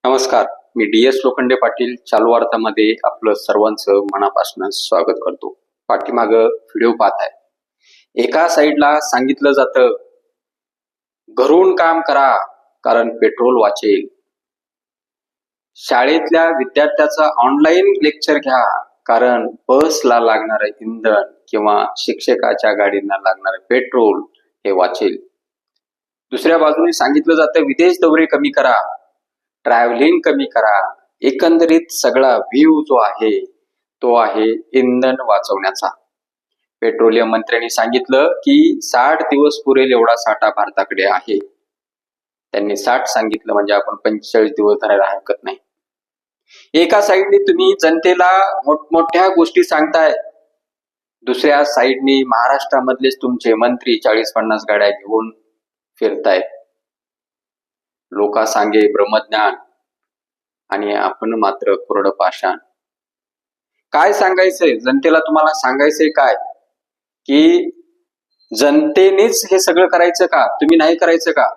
नमस्कार, मी DS लोखंडे पाटील चालू वार्तामध्ये आपलं सर्वांचं मनापासून स्वागत करतो. पाठीमाग व्हिडिओ पाहताय. एका साईडला सांगितलं जातं घरून काम करा कारण पेट्रोल वाचेल. शाळेतल्या विद्यार्थ्याचा ऑनलाईन लेक्चर घ्या कारण बसला लागणारं इंधन किंवा शिक्षकाच्या गाडींना लागणारं पेट्रोल हे वाचेल. दुसऱ्या बाजूने सांगितलं जातं विदेश दौरे कमी करा, ट्रॅव्हलिंग कमी करा. एकंदरीत सगळा व्ह्यू जो आहे तो आहे इंधन वाचवण्याचा. पेट्रोलियम मंत्र्यांनी सांगितलं की 60 दिवस पुरेल एवढा साठा भारताकडे आहे. त्यांनी 60 सांगितलं म्हणजे आपण 45 दिवस धरायला हरकत नाही. एका साईडने तुम्ही जनतेला मोठमोठ्या गोष्टी सांगताय, दुसऱ्या साईडने महाराष्ट्रामधलेच तुमचे मंत्री 40-50 गाड्या घेऊन फिरतायत. लोका सांगे ब्रह्मज्ञान आणि आपण मात्र कोरडं पाषाण. काय सांगायचंय जनतेला? तुम्हाला सांगायचंय काय की जनतेनेच हे सगळं करायचं का? तुम्ही नाही करायचं का?